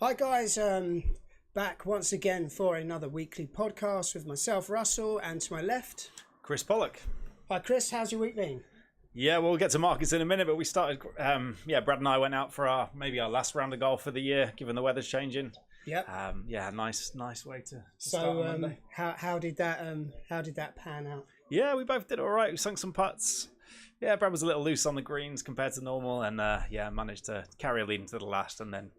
Hi guys, back once again for another weekly podcast with myself, Russell, and to my left, Chris Pollock. Hi Chris, how's your week been? Yeah, well, we'll get to markets in a minute, but we started, Brad and I went out for our last round of golf for the year, given the weather's changing. Yep. Nice way to start on Monday. How did that pan out? Yeah, we both did all right. We sunk some putts. Yeah, Brad was a little loose on the greens compared to normal, and managed to carry a lead into the last and then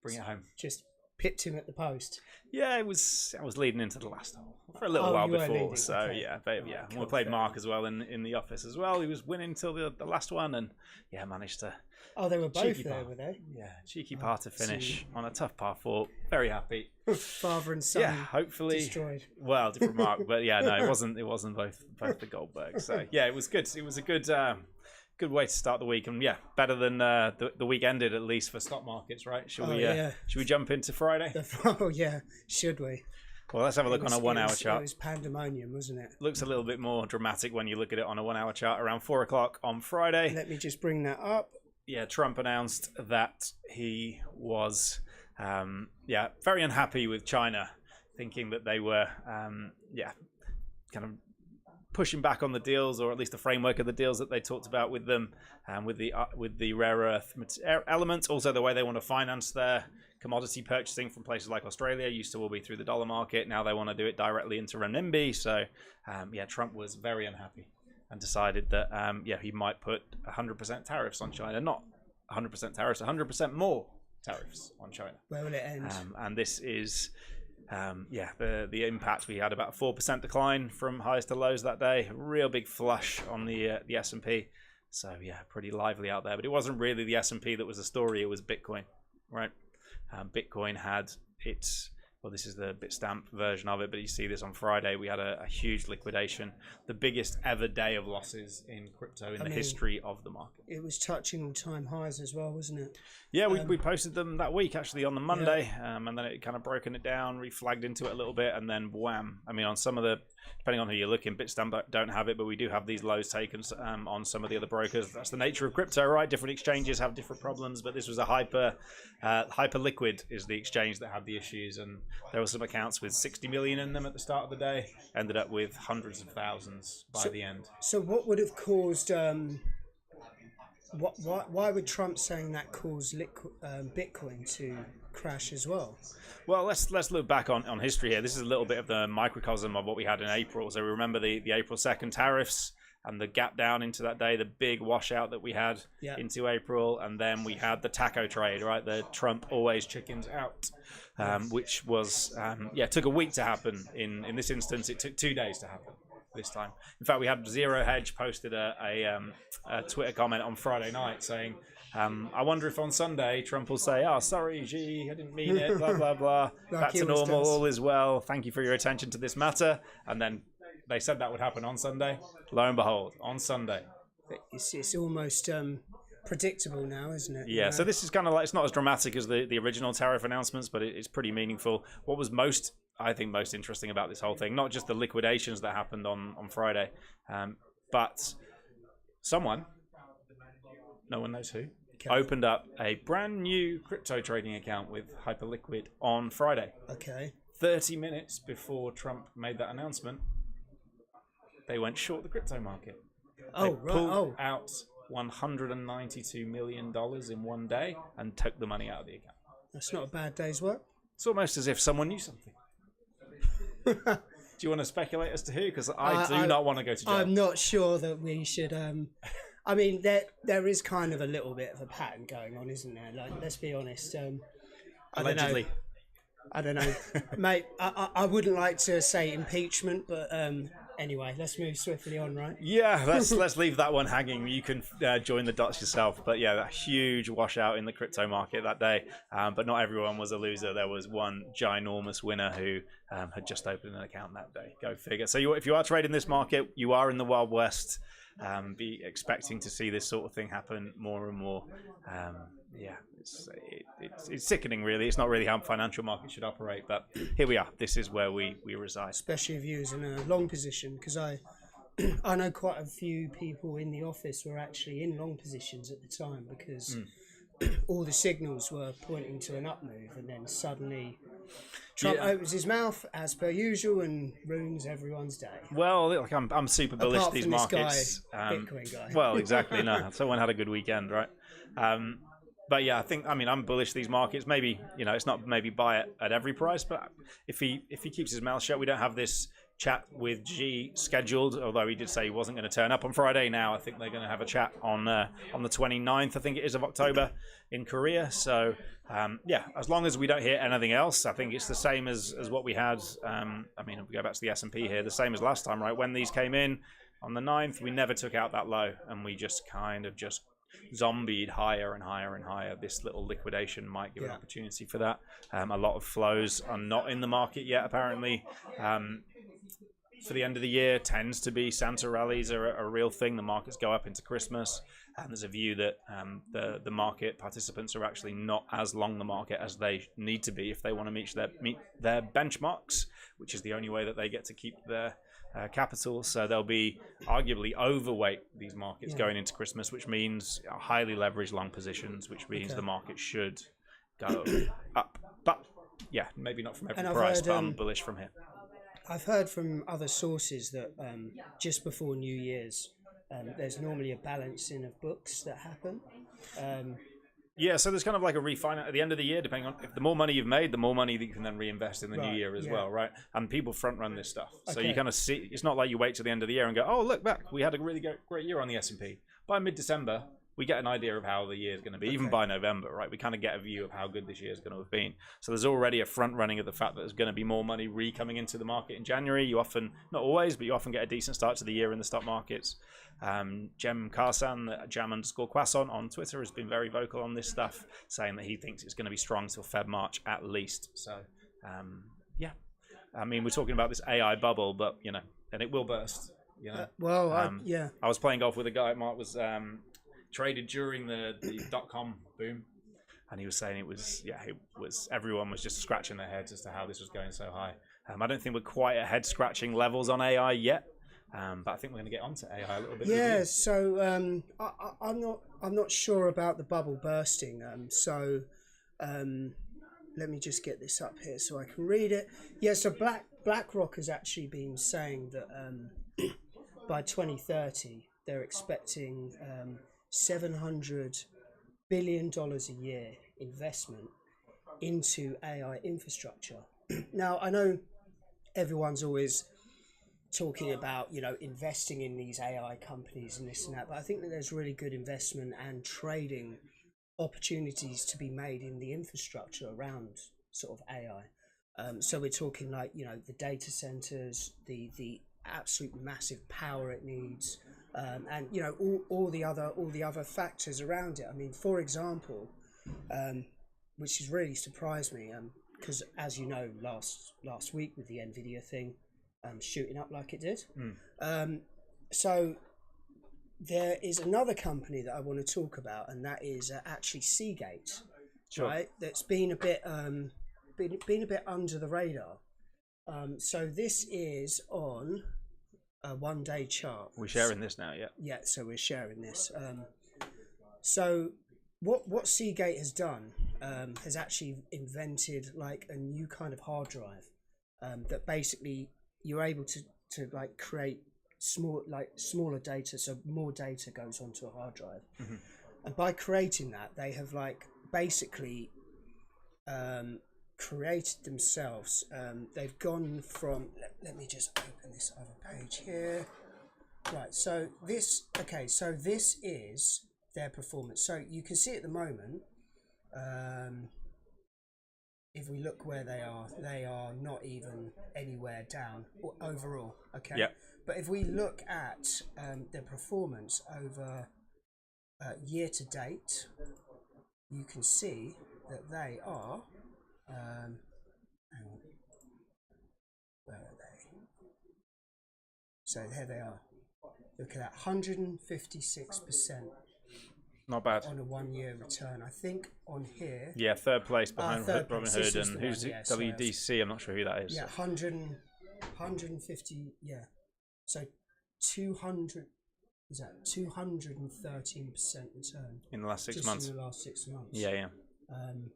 bring it home. Just pipped him at the post. Yeah, I was leading into the last hole for a little while before. So okay. We played Mark as well in the office as well. He was winning till the last one, and managed to. Oh, they were both there, were they? Yeah, cheeky par to finish on a tough par 4. Very happy. Father and son. Yeah, hopefully destroyed. Well, different Mark, but no, it wasn't both the Goldbergs. So yeah, it was good. It was a good way to start the week, and better than the week ended, at least for stock markets, right? Should we jump into Friday? Oh yeah, should we? Well, let's have a look on a 1 hour chart. It was pandemonium, wasn't it? Looks a little bit more dramatic when you look at it on a 1 hour chart around 4 o'clock on Friday. Let me just bring that up. Yeah, Trump announced that he was very unhappy with China, thinking that they were kind of pushing back on the deals, or at least the framework of the deals that they talked about with them, with the rare earth elements. Also, the way they want to finance their commodity purchasing from places like Australia used to all be through the dollar market. Now they want to do it directly into renminbi. So, Trump was very unhappy and decided that he might put 100% tariffs on China, not 100% tariffs, 100% more tariffs on China. Where will it end? And this is. The impact. We had about a 4% decline from highs to lows that day. A real big flush on the S&P. So pretty lively out there. But it wasn't really the S&P that was the story. It was Bitcoin, right? Bitcoin had its. Well, this is the Bitstamp version of it, but you see this on Friday. We had a huge liquidation, the biggest ever day of losses in crypto in the history of the market. It was touching all-time highs as well, wasn't it? Yeah, we posted them that week, actually, on the Monday, and then it kind of broken it down, reflagged into it a little bit, and then wham. I mean, on some of the, depending on who you're looking, Bitstamp don't have it, but we do have these lows taken on some of the other brokers. That's the nature of crypto, right? Different exchanges have different problems, but this was a hyper liquid is the exchange that had the issues, and there were some accounts with 60 million in them at the start of the day, ended up with hundreds of thousands by the end. So what would have caused, why would Trump saying that cause Bitcoin to crash as well? Well, let's look back on history here. This is a little bit of the microcosm of what we had in April. So we remember the April 2nd tariffs and the gap down into that day, the big washout that we had into April, and then we had the taco trade, right? The Trump always chickens out, which was took a week to happen. In this instance, it took 2 days to happen this time. In fact, we had Zero Hedge posted a Twitter comment on Friday night saying, I wonder if on Sunday Trump will say, "Oh, sorry, Xi, I didn't mean it, blah, blah, blah. Back to normal, all is well. Thank you for your attention to this matter." And then they said that would happen on Sunday. Lo and behold, on Sunday. It's almost predictable now, isn't it? Yeah, so this is kind of like, it's not as dramatic as the original tariff announcements, but it's pretty meaningful. What was most interesting about this whole thing, not just the liquidations that happened on Friday, but someone, no one knows who, opened up a brand new crypto trading account with Hyperliquid on Friday. Okay. 30 minutes before Trump made that announcement, they went short the crypto market. They pulled out $192 million in 1 day and took the money out of the account. That's not a bad day's work. It's almost as if someone knew something. Do you want to speculate as to who? Because I do not want to go to jail. I'm not sure that we should. I mean, there is kind of a little bit of a pattern going on, isn't there? Like, let's be honest. Allegedly. I don't know, mate. I wouldn't like to say impeachment, but anyway, let's move swiftly on, right? Yeah, let's leave that one hanging. You can join the dots yourself. But yeah, that huge washout in the crypto market that day. But not everyone was a loser. There was one ginormous winner who had just opened an account that day. Go figure. So if you are trading this market, you are in the Wild West. Be expecting to see this sort of thing happen more and more. It's sickening, really. It's not really how financial markets should operate, but here we are. This is where we reside. Especially if you was in a long position, because I know quite a few people in the office were actually in long positions at the time, because all the signals were pointing to an up move, and then suddenly Trump opens his mouth as per usual and ruins everyone's day. Well, look, I'm super bullish Apart these from this markets. guy, Bitcoin guy. Well, exactly. No, someone had a good weekend, right? But yeah, I'm bullish these markets. Maybe, it's not maybe buy it at every price, but if he keeps his mouth shut, we don't have this chat with G scheduled, although he did say he wasn't going to turn up on Friday. Now I think they're going to have a chat on the 29th, I think it is, of October in Korea. So yeah, as long as we don't hear anything else, I think it's the same as what we had. If we go back to the S&P here, the same as last time, right? When these came in on the 9th, we never took out that low, and we just kind of just zombied higher and higher and higher. This little liquidation might give an opportunity for that. A lot of flows are not in the market yet, apparently. For the end of the year, tends to be Santa rallies are a real thing. The markets go up into Christmas, and there's a view that the market participants are actually not as long the market as they need to be if they want to meet their benchmarks, which is the only way that they get to keep their capital. So they'll be arguably overweight these markets going into Christmas, which means highly leveraged long positions, which means the market should go up. But yeah, maybe not from every price, but I'm bullish from here. I've heard from other sources that just before New Year's, there's normally a balancing of books that happen. Yeah, so there's kind of like a refinance at the end of the year, depending on if the more money you've made, the more money that you can then reinvest in the new year as well, right? And people front run this stuff. So you kind of see, it's not like you wait till the end of the year and go, oh, look back, we had a really great year on the S&P. By mid-December, we get an idea of how the year is going to be, even by November, right? We kind of get a view of how good this year is going to have been. So there's already a front running of the fact that there's going to be more money coming into the market in January. You often, not always, but you often get a decent start to the year in the stock markets. Jem Karsan, Jam_Croissant on Twitter, has been very vocal on this stuff, saying that he thinks it's going to be strong till Feb March at least. So, yeah. We're talking about this AI bubble, but, and it will burst. I was playing golf with a guy, Mark was... traded during the .com boom, and he was saying it was everyone was just scratching their heads as to how this was going so high. I don't think we're quite at head scratching levels on AI yet, but I think we're going to get onto AI a little bit. Yeah, so I'm not sure about the bubble bursting. Let me just get this up here so I can read it. Yeah, so BlackRock has actually been saying that by 2030 they're expecting $700 billion a year investment into AI infrastructure. Now, I know everyone's always talking about, investing in these AI companies and this and that, but I think that there's really good investment and trading opportunities to be made in the infrastructure around sort of AI. So we're talking like, the data centers, the absolute massive power it needs, and all the other factors around it. I mean, for example, which has really surprised me, because as you know, last week with the Nvidia thing shooting up like it did. So there is another company that I want to talk about, and that is actually Seagate, right? That's been a bit under the radar. So this is on a one-day chart. We're sharing this now, yeah. Yeah, so we're sharing this. So what Seagate has done has actually invented like a new kind of hard drive that basically you're able to like create smaller data, so more data goes onto a hard drive. And by creating that, they have like basically created themselves. They've gone from, let me just open this other page here. Right, so this is their performance. So you can see at the moment, if we look where they are not even anywhere down overall, okay? Yep. But if we look at their performance over year to date, you can see that they are, hang on, where are they? So here they are. Look at that, 156%. Not bad. On a 1 year return. I think on here. Yeah, third place behind third Robin place. Hood, and who's WDC? I'm not sure who that is. Yeah, 150. Yeah. So 200. was that 213% return in the last 6 just months. in the last 6 months. Yeah.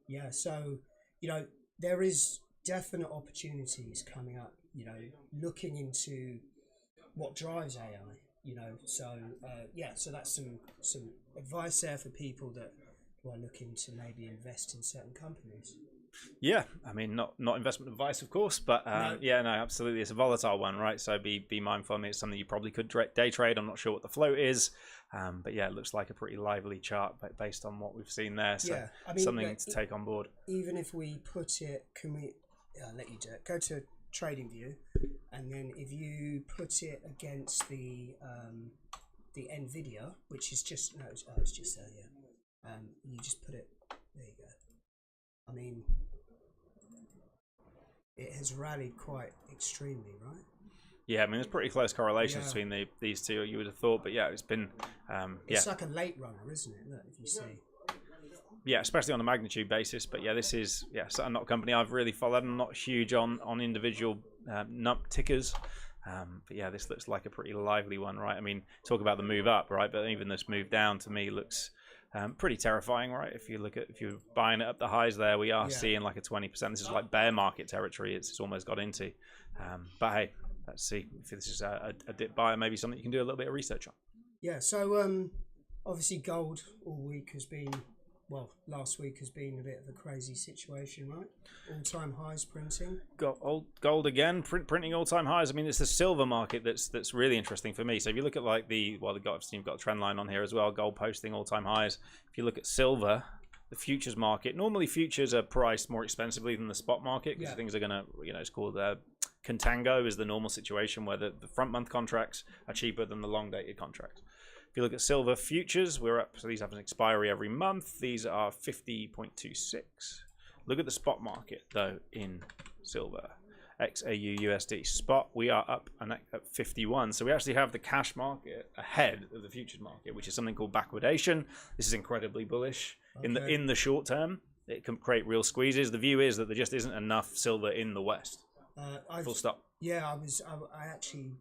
Yeah, so, you know, there is definite opportunities coming up, you know, looking into what drives AI, you know. So, so that's some advice there for people that are looking to maybe invest in certain companies. Yeah, I mean, not investment advice, of course, but no, absolutely, it's a volatile one, right? So be mindful. I mean, it's something you probably could day trade. I'm not sure what the float is, but yeah, it looks like a pretty lively chart based on what we've seen there. So yeah, I mean, something to take on board. Even if we put it, can we let you do it? Go to TradingView, and then if you put it against the NVIDIA, which is just it's just there, yeah. You just put it. There you go. I mean, it has rallied quite extremely, right? Yeah, I mean, there's pretty close correlations between these two, you would have thought, but yeah, it's been... it's like a late runner, isn't it? Look, if you see. Yeah, especially on a magnitude basis, but yeah, this is not a company I've really followed. I'm not huge on individual tickers, but yeah, this looks like a pretty lively one, right? I mean, talk about the move up, right? But even this move down to me looks... pretty terrifying, right? If you're buying it up the highs there, we are seeing like a 20%. This is like bear market territory. It's almost got into. But hey, let's see if this is a dip buy, maybe something you can do a little bit of research on. Yeah. So obviously gold all week has been, last week has been a bit of a crazy situation, right? All-time highs printing. Gold again, printing all-time highs. I mean, it's the silver market that's really interesting for me. So if you look at like you've got a trend line on here as well, gold posting all-time highs. If you look at silver, the futures market, normally futures are priced more expensively than the spot market because things are going to, it's called contango is the normal situation where the front month contracts are cheaper than the long-dated contracts. If you look at silver futures, we're up. So these have an expiry every month. These are 50.26. Look at the spot market, though, in silver. XAUUSD spot, we are up at 51. So we actually have the cash market ahead of the futures market, which is something called backwardation. This is incredibly bullish. Okay. In the short term, it can create real squeezes. The view is that there just isn't enough silver in the West. Full stop. Yeah, I actually...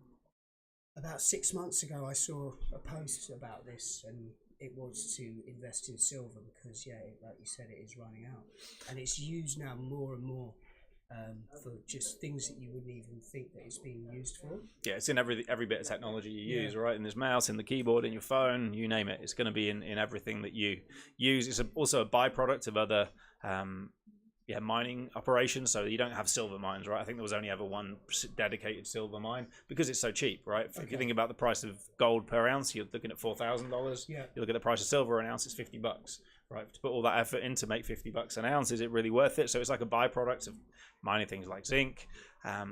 About 6 months ago, I saw a post about this, and it was to invest in silver because, like you said, it is running out, and it's used now more and more for just things that you wouldn't even think that it's being used for. Yeah, it's in every bit of technology you use, right? In this mouse, in the keyboard, in your phone, you name it. It's going to be in everything that you use. It's also a byproduct of other mining operations, so you don't have silver mines, right? I think there was only ever one dedicated silver mine because it's so cheap, right? If you think about the price of gold per ounce, you're looking at $4,000. You look at the price of silver an ounce, it's $50, right? To put all that effort in to make $50 an ounce, is it really worth it? So it's like a byproduct of mining things like zinc.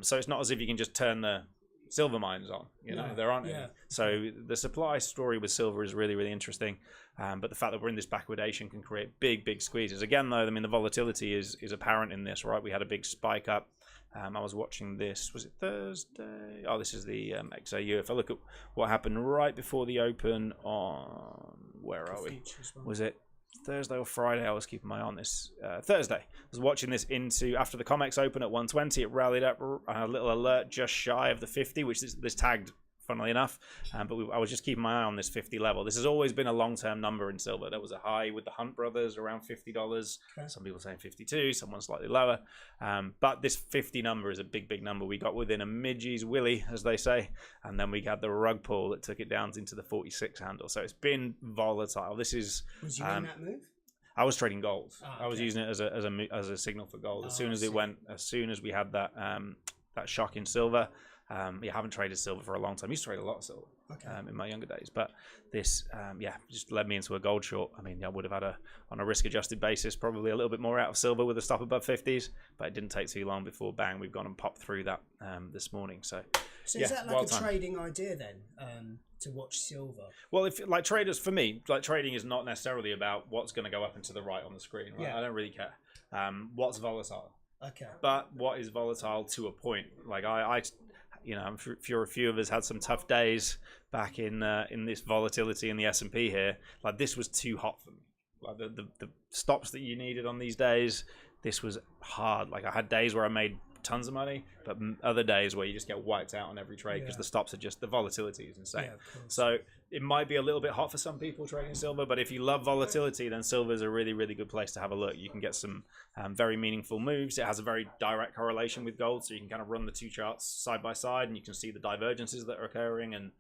So it's not as if you can just turn the silver mines on, there aren't any. So the supply story with silver is really, really interesting. But the fact that we're in this backwardation can create big squeezes. Again, though, I mean, the volatility is apparent in this, right? We had a big spike up. I was watching this, was it Thursday? Oh, this is the XAU. If I look at what happened right before the open on, where are we? Was it Thursday or Friday? I was keeping my eye on this. Thursday. I was watching this into after the COMEX open at 120. It rallied up a little alert just shy of the 50, which is this tagged, funnily enough. But I was just keeping my eye on this 50 level. This has always been a long-term number in silver. There was a high with the Hunt brothers around $50. Okay. Some people saying 52, someone slightly lower. But this 50 number is a big number. We got within a midgie's willy, as they say, and then we had the rug pull that took it down into the 46 handle. So it's been volatile. This is. Was you in that move? I was trading gold. Oh, okay. I was using it as a signal for gold. As soon as it went, as soon as we had that that shock in silver. I haven't traded silver for a long time. I used to trade a lot of silver in my younger days, but this, just led me into a gold short. I mean, I would have had on a risk-adjusted basis, probably a little bit more out of silver with a stop above 50s, but it didn't take too long before, bang, we've gone and popped through that this morning. So is that like a trading idea then, to watch silver? Well, if like traders, for me, like trading is not necessarily about what's going to go up and to the right on the screen. Right? Yeah. I don't really care. What's volatile? Okay. But what is volatile to a point? Like I'm sure a few of us had some tough days back in this volatility in the S&P here. Like this was too hot for me. Like the stops that you needed on these days, this was hard. Like I had days where I made tons of money, but other days where you just get wiped out on every trade because the stops are just, the volatility is insane. So it might be a little bit hot for some people trading silver, but if you love volatility, then silver is a really, really good place to have a look. You can get some very meaningful moves. It has a very direct correlation with gold, so you can kind of run the two charts side by side, and you can see the divergences that are occurring and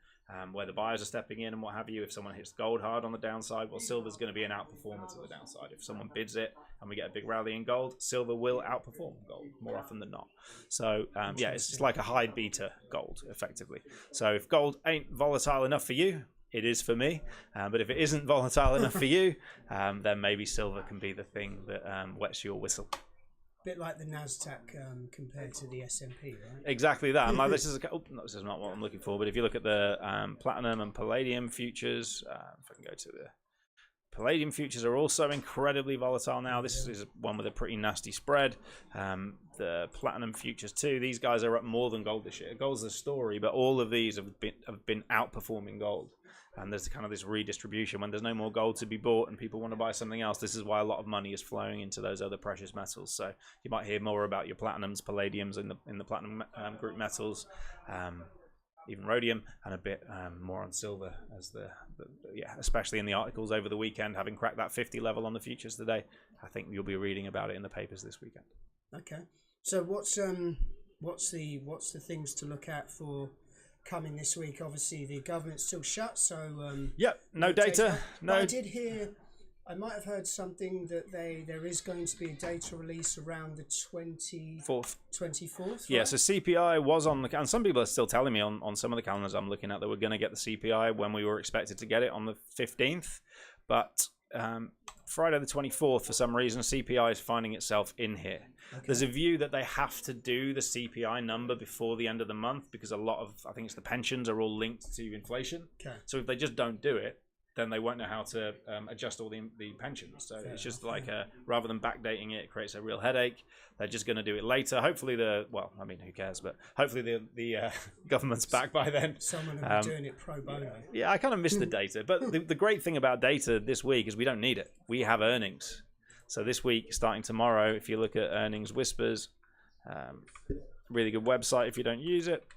where the buyers are stepping in and what have you. If someone hits gold hard on the downside, well, silver's going to be an outperformer to the downside. If someone bids it and we get a big rally in gold, silver will outperform gold more often than not. So yeah, it's just like a high beta gold, effectively. So if gold ain't volatile enough for you, it is for me. But if it isn't volatile enough for you, then maybe silver can be the thing that wets your whistle. Bit like the NASDAQ compared to the S&P, right? Exactly that. And this is this is not what I'm looking for, but if you look at the platinum and palladium futures, if I can go to the palladium futures, are also incredibly volatile now. This is one with a pretty nasty spread. The platinum futures too. These guys are up more than gold this year. Gold's the story, but all of these have been outperforming gold. And there's kind of this redistribution when there's no more gold to be bought and people want to buy something else. This is why a lot of money is flowing into those other precious metals. So you might hear more about your platinums, palladiums in the platinum group metals, even rhodium, and a bit more on silver as especially in the articles over the weekend, having cracked that 50 level on the futures today. I think you'll be reading about it in the papers this weekend. Okay. So what's the things to look at for coming this week? Obviously the government's still shut, so no data. No. But I did hear, I might have heard something that there is going to be a data release around the 24th. Right? Yeah, so CPI was on the, and some people are still telling me on some of the calendars I'm looking at that we're going to get the CPI when we were expected to get it on the 15th, but Friday the 24th, for some reason, CPI is finding itself in here. Okay. There's a view that they have to do the CPI number before the end of the month because a lot of, I think it's the pensions, are all linked to inflation. Okay. So if they just don't do it, then they won't know how to adjust all the pensions. So it's just like, rather than backdating it, it creates a real headache. They're just going to do it later. Hopefully who cares? But hopefully the government's back by then. Someone will be doing it pro bono. Yeah, I kind of miss the data. But the great thing about data this week is we don't need it. We have earnings. So this week, starting tomorrow, if you look at Earnings Whispers, really good website if you don't use it.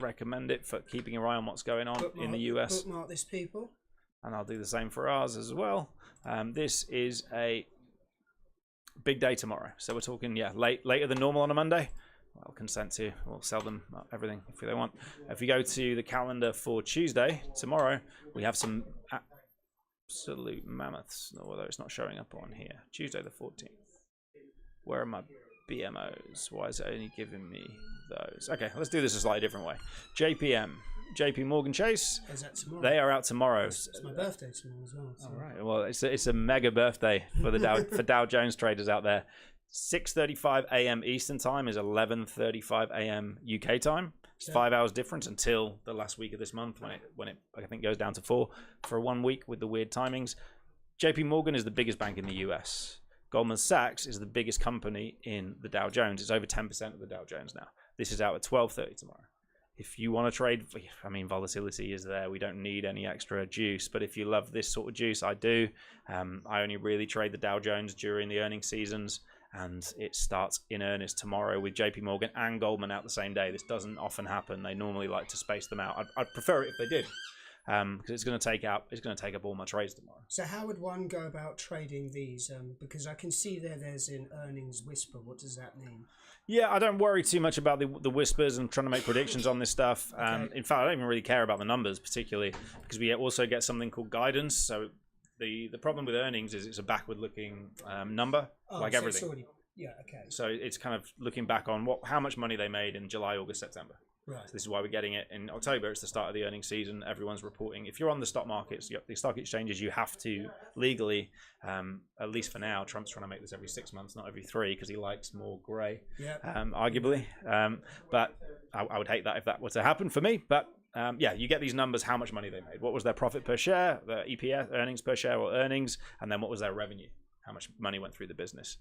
Recommend it for keeping your eye on what's going on in the US. Bookmark this, people. And I'll do the same for ours as well. This is a big day tomorrow. So we're talking, later than normal on a Monday. Well, consent to, we'll sell them everything if they want. If you go to the calendar for Tuesday, tomorrow, we have some absolute mammoths, although it's not showing up on here. Tuesday the 14th. Where are my BMOs? Why is it only giving me those? Okay, let's do this a slightly different way. JP Morgan Chase. Is that tomorrow? They are out tomorrow. It's my birthday tomorrow as well. So. All right. Well, it's a mega birthday for the for Dow Jones traders out there. 6:35 a.m. Eastern time is 11:35 a.m. UK time. It's 5 hours difference until the last week of this month when it I think goes down to 4 for 1 week with the weird timings. JP Morgan is the biggest bank in the US. Goldman Sachs is the biggest company in the Dow Jones. It's over 10% of the Dow Jones now. This is out at 12:30 tomorrow. If you want to trade, I mean, volatility is there. We don't need any extra juice. But if you love this sort of juice, I do. I only really trade the Dow Jones during the earnings seasons. And it starts in earnest tomorrow with JP Morgan and Goldman out the same day. This doesn't often happen. They normally like to space them out. I'd prefer it if they did. Because it's going to take up all my trades tomorrow. So how would one go about trading these? Because I can see there's an Earnings Whisper. What does that mean? Yeah, I don't worry too much about the whispers and trying to make predictions on this stuff. Okay. In fact, I don't even really care about the numbers particularly because we also get something called guidance. So the problem with earnings is it's a backward-looking number, like everything. It's already, okay. So it's kind of looking back on how much money they made in July, August, September. Right. So this is why we're getting it in October. It's the start of the earnings season. Everyone's reporting. If you're on the stock markets, the stock exchanges, you have to legally, at least for now, Trump's trying to make this every 6 months, not every 3, because he likes more grey, arguably. But I would hate that if that were to happen for me. But you get these numbers, how much money they made. What was their profit per share, their EPS, earnings per share or earnings, and then what was their revenue, how much money went through the business.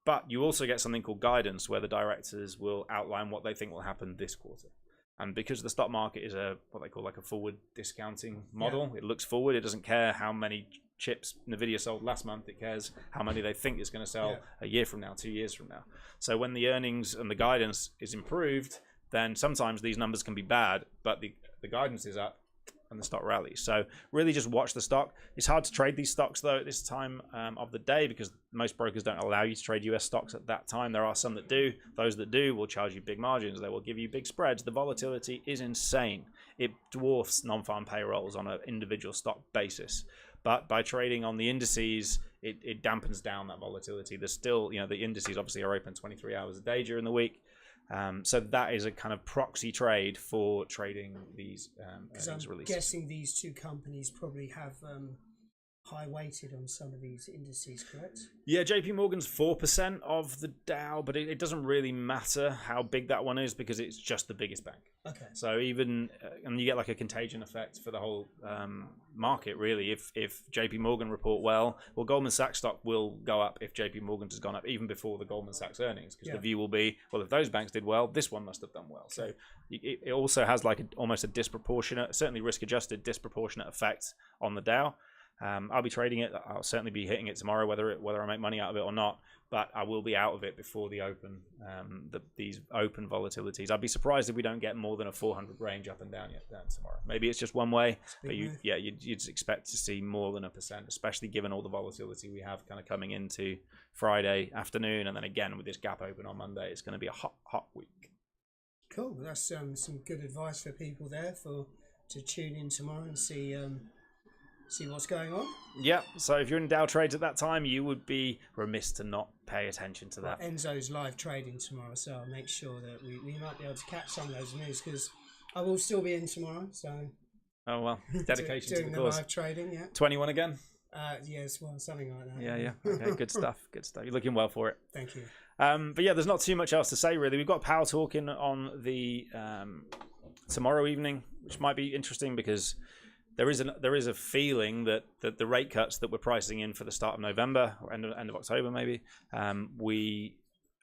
But you also get something called guidance, where the directors will outline what they think will happen this quarter. And because the stock market is what they call like a forward discounting model, it looks forward. It doesn't care how many chips Nvidia sold last month. It cares how many they think it's going to sell a year from now, 2 years from now. So when the earnings and the guidance is improved, then sometimes these numbers can be bad, but the guidance is up and the stock rallies. So really just watch the stock. It's hard to trade these stocks though at this time of the day, because most brokers don't allow you to trade US stocks at that time. There are some that do. Those that do will charge you big margins. They will give you big spreads. The volatility is insane. It dwarfs non-farm payrolls on an individual stock basis. But by trading on the indices, it dampens down that volatility. There's still, the indices obviously are open 23 hours a day during the week. So that is a kind of proxy trade for trading these earnings releases. I'm guessing these two companies probably have high weighted on some of these indices, correct? Yeah, JP Morgan's 4% of the Dow, but it doesn't really matter how big that one is because it's just the biggest bank. Okay. So even, and you get like a contagion effect for the whole market, really. If JP Morgan report well, Goldman Sachs stock will go up if JP Morgan's has gone up even before the Goldman Sachs earnings, because the view will be, well, if those banks did well, this one must have done well. So it also has like almost a disproportionate, certainly risk-adjusted disproportionate effect on the Dow. I'll be trading it. I'll certainly be hitting it tomorrow, whether I make money out of it or not. But I will be out of it before the open, these open volatilities. I'd be surprised if we don't get more than a 400 range up and down tomorrow. Maybe it's just one way, but you'd expect to see more than 1%, especially given all the volatility we have kind of coming into Friday afternoon, and then again with this gap open on Monday. It's going to be a hot week. Cool. That's some good advice for people there to tune in tomorrow and see what's going on. Yeah, so if you're in Dow trades at that time, you would be remiss to not pay attention to that. Enzo's live trading tomorrow, so I'll make sure that we might be able to catch some of those news, because I will still be in tomorrow. So. Oh well, dedication doing to the cause. Live trading, yeah. 21 again. Yes, well, something like that. Yeah. Okay, good stuff. Good stuff. You're looking well for it. Thank you. But yeah, there's not too much else to say really. We've got Power talking on the tomorrow evening, which might be interesting because there is a feeling that the rate cuts that we're pricing in for the start of November or end of October maybe, we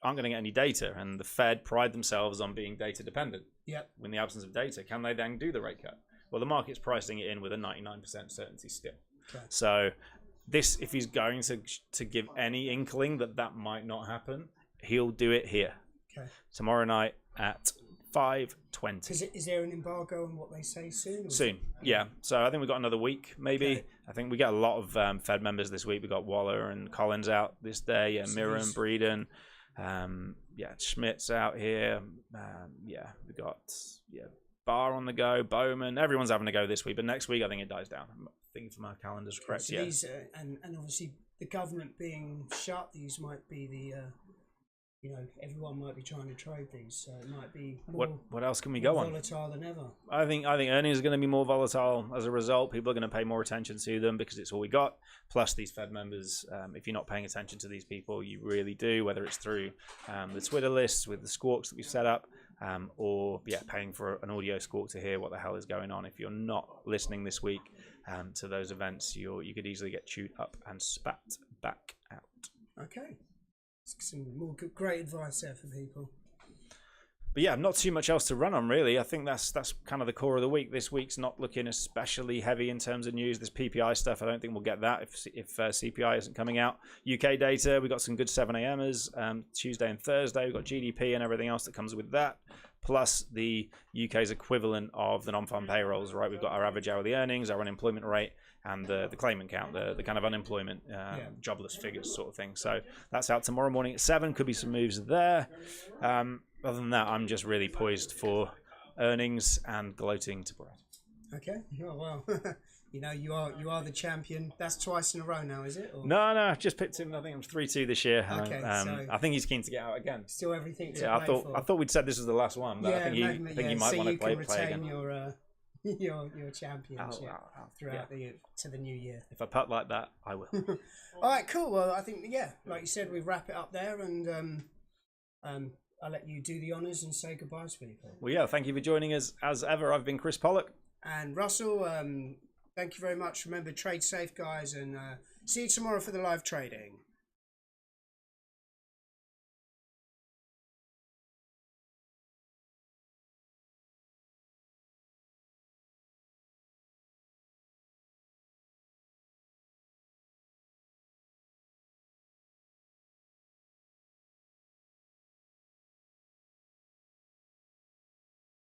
aren't going to get any data, and the Fed pride themselves on being data dependent. Yep. In the absence of data, can they then do the rate cut? Well, the market's pricing it in with a 99% certainty still. Okay. So this, if he's going to give any inkling that might not happen, he'll do it here. Okay. Tomorrow night at 5:20. Is there an embargo on what they say soon? Soon, yeah. So I think we've got another week, maybe. Okay. I think we get a lot of Fed members this week. We got Waller and Collins out this day. Mira and Breeden. Schmidt's out here. We got Barr on the go. Bowman. Everyone's having a go this week, but next week I think it dies down. I'm thinking from our calendars correct. So these and obviously the government being shut, these might be the. Everyone might be trying to trade these, so it might be more what else can we go on? Volatile than ever. I think earnings are going to be more volatile as a result. People are going to pay more attention to them because it's all we got. Plus these Fed members, if you're not paying attention to these people, you really do, whether it's through the Twitter lists with the squawks that we've set up, or paying for an audio squawk to hear what the hell is going on. If you're not listening this week to those events, you could easily get chewed up and spat back out. Okay. Some more great advice there for people. But yeah, not too much else to run on really. I think that's kind of the core of the week. This week's not looking especially heavy in terms of news. This PPI stuff, I don't think we'll get that if CPI isn't coming out. UK data, we got some good 7 a.m.ers Tuesday and Thursday. We've got GDP and everything else that comes with that. Plus the UK's equivalent of the non-farm payrolls, right? We've got our average hourly earnings, our unemployment rate, and the claimant count, the kind of unemployment, jobless figures sort of thing. So that's out tomorrow morning at 7. Could be some moves there. Other than that, I'm just really poised for earnings and gloating to bread. Okay. Oh, well, you are the champion. That's twice in a row now, is it? Or? No, I've just picked him. I think I'm 3-2 this year. Okay, so I think he's keen to get out again. Still everything to play for. I thought we'd said this was the last one, but I think he might want to play again. Your championship throughout to the new year. If I putt like that, I will. All right, cool. Well, I think like you said, we wrap it up there, and I'll let you do the honours and say goodbye to people. Well, thank you for joining us as ever. I've been Chris Pollock and Russell. Thank you very much. Remember, trade safe, guys, and see you tomorrow for the live trading.